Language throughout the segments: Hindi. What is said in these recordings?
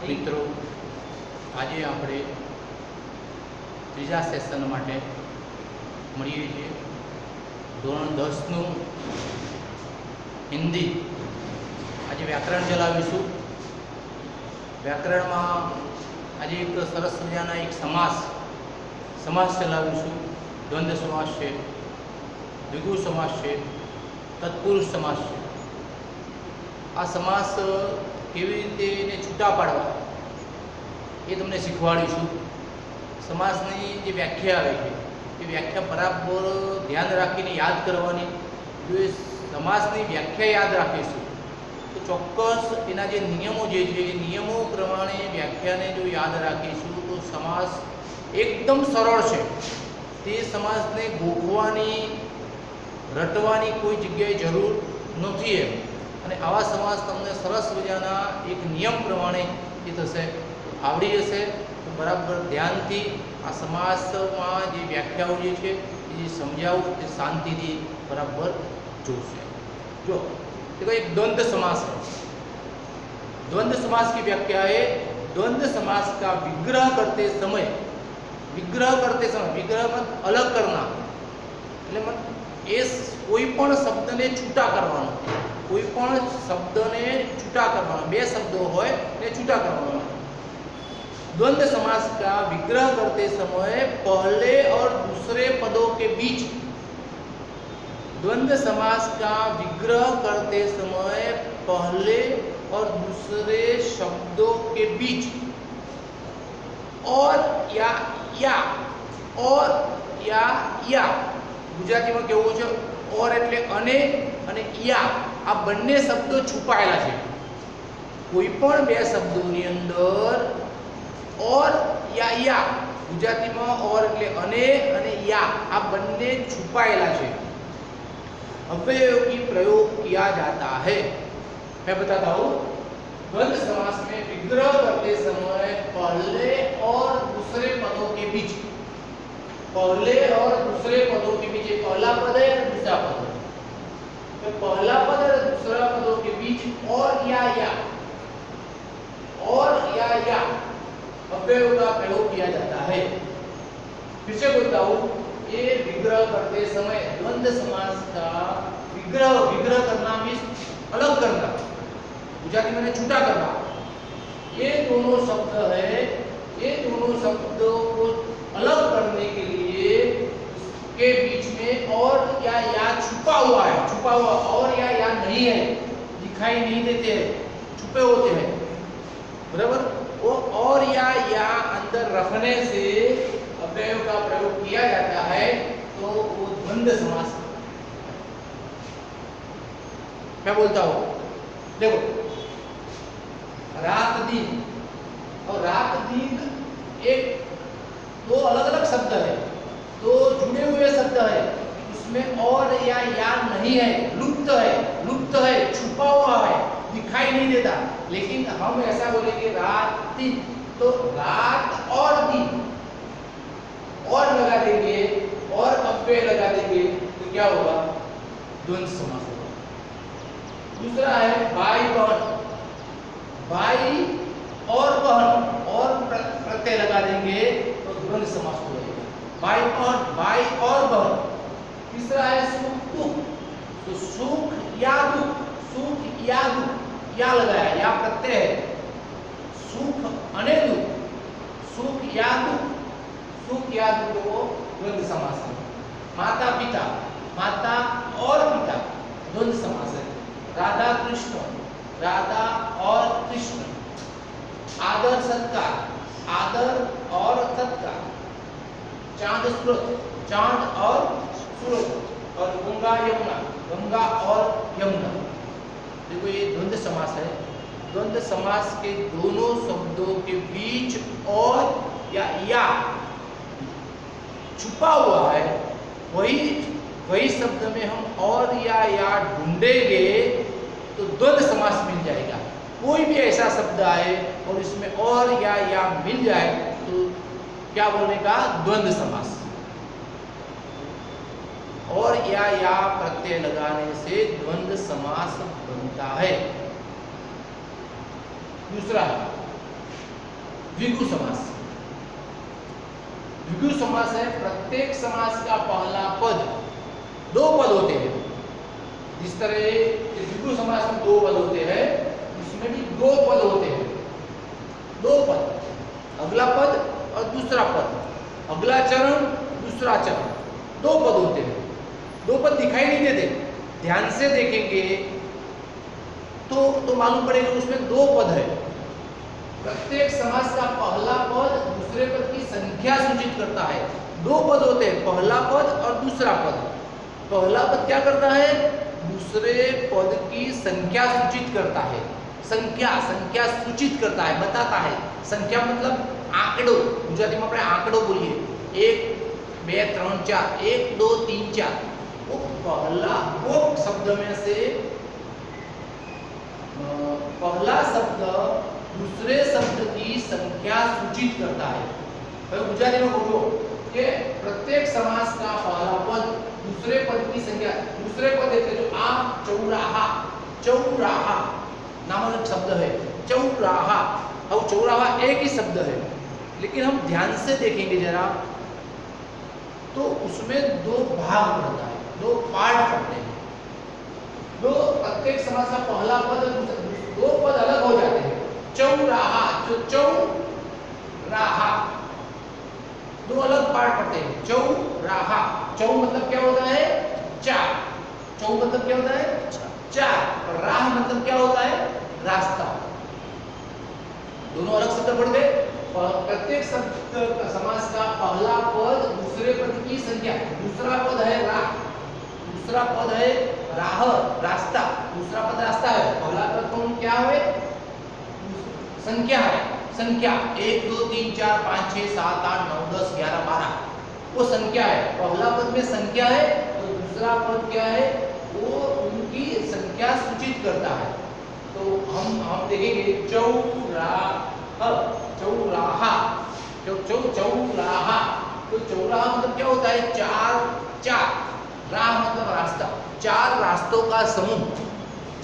મિત્રો આજે આપણે ત્રીજા સેશન માટે મળીએ છીએ। ધોરણ 10નું હિન્દી આજે વ્યાકરણ ચલાવીશું। વ્યાકરણમાં આજે એક સરસ મજાના એક સમાસ ચલાવીશું। દ્વંદ્વ સમાસ છે, દ્વિગુ સમાસ છે, તત્પુરુષ સમાસ છે। આ સમાસ કેવી રીતે એને છૂટા પાડવા એ તમને શીખવાડીશું। સમાસની જે વ્યાખ્યા આવે છે એ વ્યાખ્યા બરાબર ધ્યાન રાખીને યાદ કરવાની। જો એ સમાસની વ્યાખ્યા યાદ રાખીશું તો ચોક્કસ એના જે નિયમો જે છે એ નિયમો પ્રમાણે વ્યાખ્યાને જો યાદ રાખીશું તો સમાસ એકદમ સરળ છે। તે સમાસને ગોખવાની રટવાની કોઈ જગ્યાએ જરૂર નથી એમ। અને આવા સમાસ તમને સરસ મજાના એક નિયમ પ્રમાણે એ થશે, આવડી જશે। તો બરાબર ધ્યાનથી આ સમાસમાં જે વ્યાખ્યાઓ જે છે એ જે સમજાવું તે શાंतिથી बराबर જોશે। जो देखो एक द्वंद्व समास है। द्वंद्व समास की व्याख्या है द्वंद्व समास का विग्रह करते समय विग्रह मतलब अलग करना, એટલે એ કોઈપણ શબ્દને છૂટા કરવાનો, કોઈપણ શબ્દને છૂટા કરવાનો। બે શબ્દો હોય એને છૂટા કરવાનો। द्वंद्व समास का विग्रह करते समय पहले और दूसरे पदों के बीच, द्वंद्व समास का विग्रह करते समय पहले और दूसरे शब्दों के बीच और या गुजराती में केवुं छे और एटले अने या आ बंने शब्दों छुपायेला छे। कोईपण बे शब्दोनी अंदर और या गुजराती में और एटले अने या आ बंने छुपायेला छे। अव्ययों की प्रयोग किया जाता है। मैं बताता हूँ। द्वंद्व समास में विग्रह करते समय पहले और दूसरे पदों के बीच, पहले और दूसरे पदों के बीच, पहला पद है और दूसरा पद है, तो पहला पद और दूसरा पदों के बीच और या अव्ययों का प्रयोग किया जाता है। फिर से बोलता हूँ, ये विग्रह करते समय द्वंद्व समास का विग्रह करना मीन्स अलग करना, गुजराती में छूटा करना। ये दोनों शब्द है, ये दोनों शब्दों को अलग करने के लिए के बीच में और या छुपा हुआ है, छुपा हुआ और या नहीं है, दिखाई नहीं देते हैं, छुपे होते हैं, बराबर। वो और या अंदर रखने से अव्ययों का प्रयोग किया जाता है, तो वो द्वंद्व समास। मैं बोलता हूँ, देखो रात दिन और रात दिन एक दो अलग अलग शब्द है, दो जुड़े हुए शब्द है, उसमें और या नहीं है, लुप्त है, छुपा हुआ है, दिखाई नहीं देता। लेकिन हम ऐसा बोलेंगे रात दिन, तो रात और दिन और लगा देंगे और अव्यय लगा देंगे तो क्या होगा? द्वंद्व समास होगा। दूसरा है भाई बहन, भाई और बहन और प्रत्यय लगा देंगे तो द्वंद्व समास हो जाएगा। भाई और बहन। तीसरा है सुख दुख, तो सुख या दुख या लगाया, या प्रत्यय है, सुख अने दुख, सुख या दुख वो द्वंद्व समास है। माता और पिता द्वंद्व समास है। राधा और कृष्ण, आदर और सत्कार, चांद और सूरज, और गंगा और यमुना। देखो ये द्वंद्व समास है। द्वंद्व समास के दोनों शब्दों के बीच और या छुपा हुआ है, वही शब्द में हम और या ढूंढेंगे तो द्वंद्व समास मिल जाएगा। कोई भी ऐसा शब्द आए और इसमें और या मिल जाए तो क्या बोलने का? द्वंद्व समास। और या प्रत्यय लगाने से द्वंद्व समास बनता है। दूसरा द्विगु समास। द्विगु समास है प्रत्येक समास का पहला पद दो पद होते हैं। जिस तरह द्विगु समास में दो पद होते हैं, इसमें भी दो पद होते हैं। दो पद, अगला पद और दूसरा पद, अगला चरण दूसरा चरण, दो पद होते हैं। दो पद दिखाई नहीं देते, ध्यान से देखेंगे तो मालूम पड़ेगा उसमें दो पद है। प्रत्येक समास का पहला पद दूसरे पद की संख्या सूचित करता है। दो पद होते हैं, पहला पद और दूसरा पद। पहला पद क्या करता है? दूसरे पद की संख्या सूचित करता है। संख्या सूचित करता है, बताता है। संख्या मतलब आंकड़ो, गुजराती में अपने आंकड़ो बोलिए, 1 2 3 4, 1 2 3 4। वो पहला वो शब्द में से पहला शब्द दूसरे शब्द की संख्या सूचित करता है। तो गुजराती में बोलो कि प्रत्येक समास का पहला पद दूसरे पद की संख्या, दूसरे पद देते जो आप चौराहा, चौराहा नामक शब्द है, चौराहा। अब चौराहा एक ही शब्द है, लेकिन हम ध्यान से देखेंगे जरा तो उसमें दो भाग पड़ता है, दो पार्ट पड़ते हैं। दो प्रत्येक समास का पहला पद दो पद अलग हो जाते हैं। चौराहा, जो चौराहा, दो अलग पार्ट पड़ते हैं। चौराहा, चौ मतलब क्या होता है? चार। चौ मतलब क्या होता है? चार। और राह मतलब क्या होता है? रास्ता। दोनों अलग शब्द पड़ गए। प्रत्येक शब्द समास का पहला पद दूसरे पद की संख्या, दूसरा पद है राह, दूसरा पद है राह, रास्ता। दूसरा पद रास्ता है, पहला पद कौन क्या है? संख्या है। संख्या 1 2 3 4 5 6 7 8 9 10 11 12, वो संख्या है। पहला पद में संख्या है तो दूसरा पद क्या है? वो उनकी संख्या सूचित करता है। तो हम देखेंगे चौराहा, चौराहा, चौराहा। तो चौराहा मतलब क्या होता है? चार। राह मतलब रास्ता, चार रास्तों का समूह,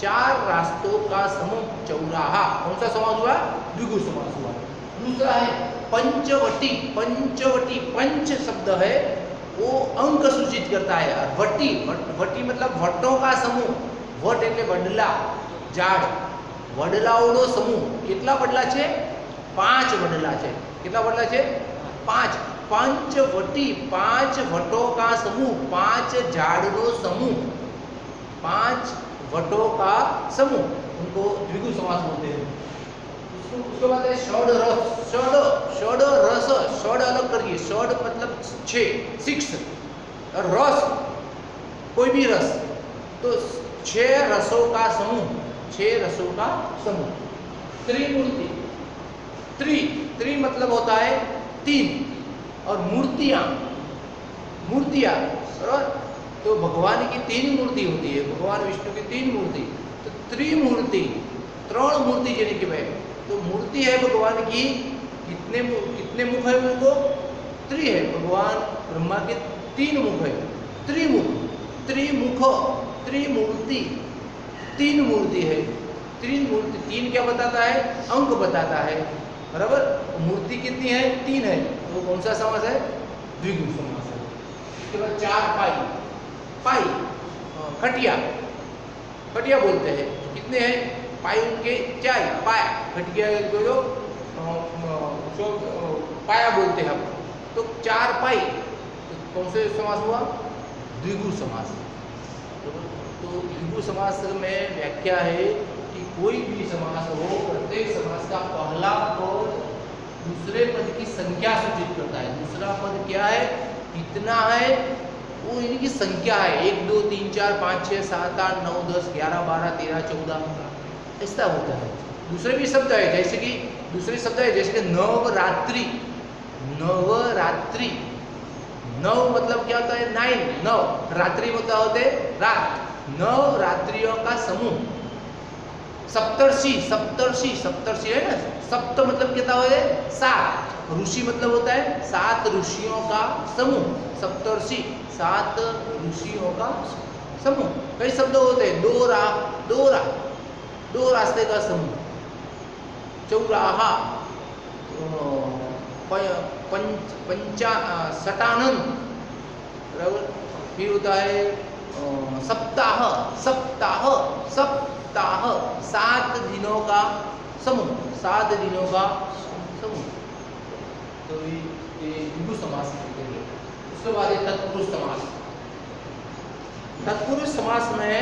चार रास्तों का समूह चौराहा। कौन सा समास हुआ? द्विगु समास हुआ। दूसरा है पंचवटी। पंचवटी, पंच शब्द है, वो अंक सूचित करता है। और वटी, वटी मतलब वटों का समूह। वट એટલે વડલા, ઝાડ, વડલાઓનો સમૂહ। કેટલા વડલા છે? 5 વડલા છે। કેટલા વડલા છે? 5। पंचवटी, 5 वटों का समूह, 5 झाड़ों समूह, 5 वटों का समूह, उनको द्विगु समास बोलते हैं। उसके बाद है षड रस। षड रस, षड अलग करिए। षड मतलब 6 और रस कोई भी रस, तो 6 रसों का समूह, 6 रसों का समूह। त्रिमूर्ति, त्रि मतलब होता है 3, और मूर्तियां, बराबर। तो भगवान की 3 मूर्ति होती है, भगवान विष्णु की 3 मूर्ति। तो त्रिमूर्ति, 3 मूर्ति जिन्हें के भाई। तो मूर्ति है भगवान की, कितने मुख है उनको? 3 है। भगवान ब्रह्मा के 3 मुख है, त्रिमुख, त्रिमूर्ति, 3 मूर्ति है। 3 क्या बताता है? अंक बताता है, बराबर। मूर्ति कितनी है? 3 है। तो कौन सा समास है? द्विगु समास है। उसके बाद 4 पाई, खटिया बोलते हैं। कितने हैं? पाई उनके 4, पाया, खटिया जो पाया बोलते हैं हम। तो 4 पाई, तो कौन से समास हुआ? द्विगु समास। तो द्विगु समास में व्याख्या है कि कोई भी समास हो, प्रत्येक समास का पहला पद दूसरे पद की संख्या सूचित करता है। दूसरा पद क्या है? कितना है? वो इनकी संख्या है। 1 2 3 4 5 6 7 8 9 10 11 12 13 14, ऐसा होता है। दूसरे भी शब्द है, जैसे कि दूसरे शब्द है जैसे कि नवरात्रि। नवरात्रि, नव मतलब क्या होता है? 9, 9। रात्रि मतलब होते रात। 9 रात्रियों का समूह। सप्तर्षि है ना। सप्त मतलब कितना हो है? 7। ऋषि मतलब होता है 7 ऋषियों का समूह। सप्तर्षि, 7 ऋषियों का समूह। कई शब्द होते हैं। दो रास्ते का समूह। चौराहा, सटानंद, बराबर। फिर होता है सप्ताह, सप्ताह, सप्ताह, 7 दिनों का समूह, 7 दिनों का समूह। तो ये द्विगु समास कहते हैं। उसके बाद है तत्पुरुष समास। तत्पुरुष समास में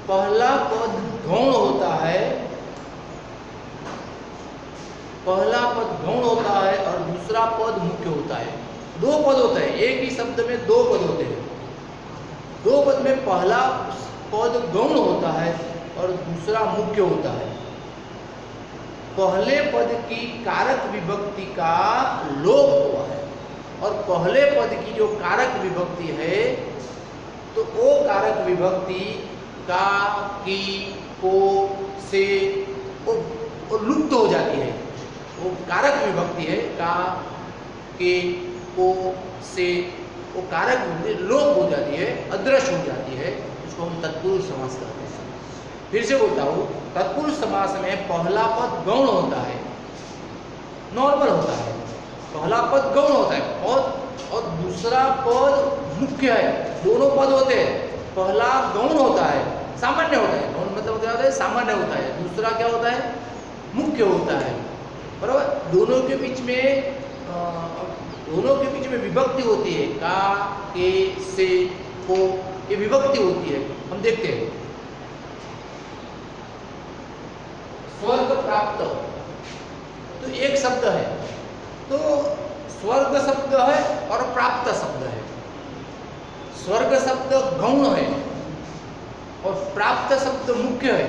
पहला पद गौण होता है, पहला पद गौण होता है और दूसरा पद मुख्य होता है। 2 पद होते हैं, एक ही शब्द में 2 पद होते हैं। 2 पद में पहला पद गौण होता है और दूसरा मुख्य होता है। पहले पद की कारक विभक्ति का लोप हुआ है और पहले पद की जो कारक विभक्ति है तो वो कारक विभक्ति का, की, को, से वो लुप्त हो जाती है। वो कारक विभक्ति है का, के, को, से, वो कारक विभक्ति लोप हो जाती है, अदृश्य हो जाती है। उसको हम तत्पुरुष समास कहते हैं। फिर से बोलता हूँ, तत्पुरुष समास में पहला पद गौण होता है, नॉर्मल होता है। पहला पद गौण होता है और दूसरा पद मुख्य है। दोनों पद होते हैं, पहला गौण होता है, सामान्य होता है। गौण मतलब क्या होता है? सामान्य होता है। दूसरा क्या होता है? मुख्य होता है, बराबर। दोनों के बीच में विभक्ति होती है, का, के, से, को, ये विभक्ति होती है। हम देखते हैं स्वर्ग प्राप्त, तो एक शब्द है, तो स्वर्ग शब्द है और प्राप्त शब्द है। स्वर्ग शब्द गौण है और प्राप्त शब्द मुख्य है।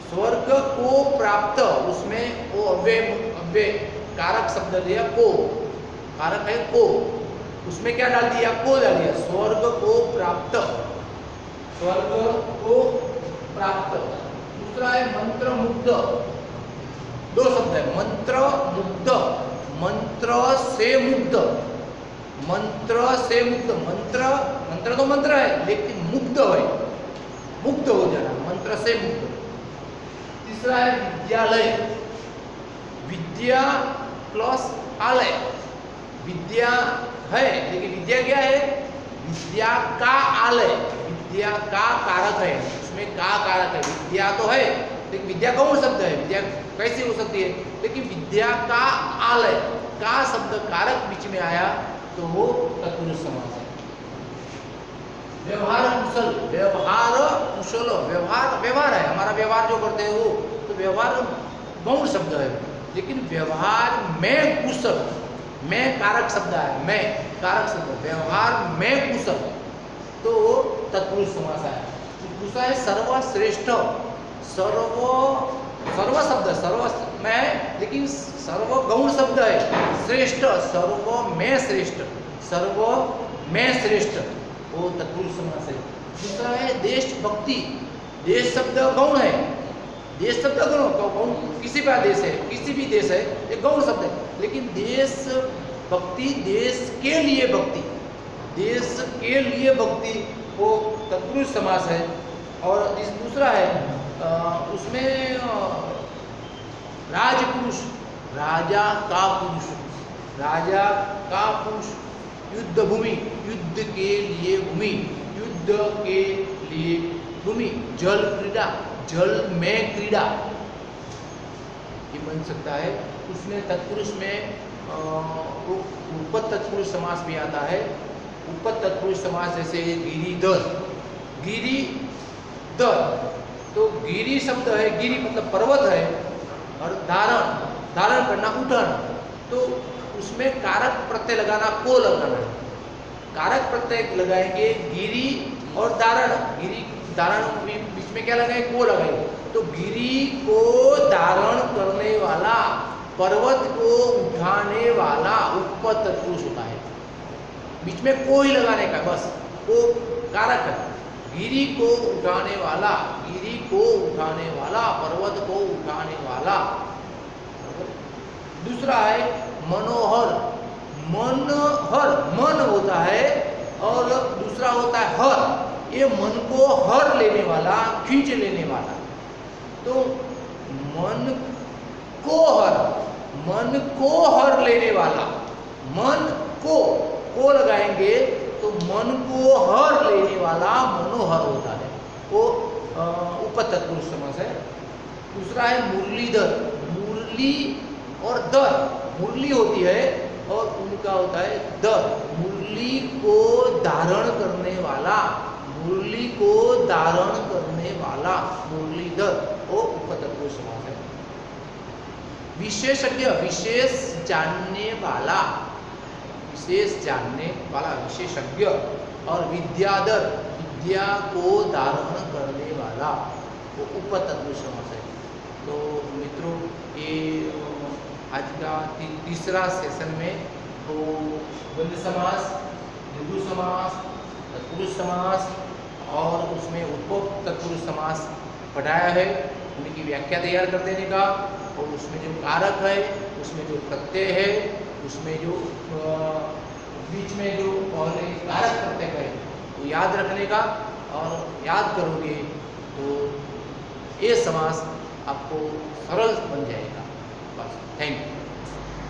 स्वर्ग को प्राप्त, उसमें वो अव्यय कारक शब्द लिया, को, कारक है को, उसमें क्या डाल दिया? को डाल दिया। स्वर्ग को प्राप्त, स्वर्ग को प्राप्त। दूसरा है मंत्र मुग्ध। 2 शब्द है, मंत्र मुग्ध, मंत्र से मुग्ध, मंत्र से मुग्ध। मंत्र तो मंत्र है लेकिन मुग्ध है, मुग्ध हो जाना, मंत्र से मुग्ध। तीसरा है विद्यालय, विद्या प्लस आलय। विद्या है लेकिन विद्या क्या है? विद्या का आलय, विद्या का कारक है, उसमें का कारक है। विद्या तो है लेकिन विद्या कौन शब्द है? विद्या कैसे हो सकती है? लेकिन विद्या का आलय, का शब्द कारक बीच में आया तो वो तत्पुरुष समास है। व्यवहार कुशल, व्यवहार कुशल, व्यवहार है, हमारा व्यवहार जो करते हैं वो, तो व्यवहार गौण शब्द है। लेकिन व्यवहार में कुशल, में कारक शब्द है, में कारक शब्द, व्यवहार में कुशल, तो तत्पुरुष समास है। दूसरा है सर्वश्रेष्ठ। सर्व शब्द, सर्व में, लेकिन सर्व गौण शब्द है। श्रेष्ठ, सर्व में श्रेष्ठ, सर्व में श्रेष्ठ, वो तत्पुरुष समास है। दूसरा है देशभक्ति। देश शब्द गौण है, देश शब्द गौण, किसी का देश है, किसी भी देश है, एक गौण शब्द है। लेकिन देश भक्ति, देश के लिए भक्ति, देश के लिए भक्ति, वो तत्पुरुष समास है। और इस दूसरा है उसमें राजपुरुष, राजा का पुरुष, राजा का पुरुष, युद्ध भूमि, युद्ध के लिए भूमि, युद्ध के लिए भूमि, जल क्रीड़ा, जल में क्रीड़ा, ये बन सकता है। उसमें तत्पुरुष में उपपद तत्पुरुष समास भी आता है। उपपद तत्पुरुष समास जैसे गिरिधर, गिरिधर, तो गिरी शब्द है, गिरी मतलब पर्वत है, और धारण, धारण करना, उठाना, तो उसमें कारक प्रत्यय लगाना, को लगाना है। कारक प्रत्यय लगाएंगे गिरी और धारण, गिरी धारण बीच में क्या लगाएंगे? को लगाएंगे। तो गिरी को धारण करने वाला, पर्वत को उठाने वाला उपपद तत्पुरुष होता है। बीच में को ही लगाने का, बस को कारक है। गिरी को उठाने वाला, गिरी को उठाने वाला, पर्वत को उठाने वाला। दूसरा है मनोहर। मनोहर, मन होता है और दूसरा होता है हर, ये मन को हर लेने वाला, खींच लेने वाला। तो मन को हर, मन को हर लेने वाला, मन को लगाएंगे तो मन को हर लेने वाला मनोहर होता है, वो उपतत्पुरुष समास है। दूसरा है मुरलीधर, मुरली और दर, मुरली होती है और उनका होता है दर, मुरली को धारण करने वाला, मुरली को धारण करने वाला मुरलीधर, वो उपतत्पुरुष समास है। विशेषज्ञ, विशेष जानने वाला, विशेष जानने वाला विशेषज्ञ, और विद्याधर, विद्या को धारण करने वाला, वो उपतत्पुरुष समास है। तो मित्रों, ये आज का तीसरा सेशन में तो द्वंद्व समास, द्विगु समास, तत्पुरुष समास और उसमें उपभोग तत्पुरुष समास पढ़ाया है, उनकी व्याख्या तैयार कर देने का, और उसमें जो कारक है, उसमें जो प्रत्यय है, उसमें जो बीच में जो और कारक प्रत्यय है वो याद रखने का, और याद करोगे तो ये समास आपको सरल बन जाएगा। बस, थैंक यू।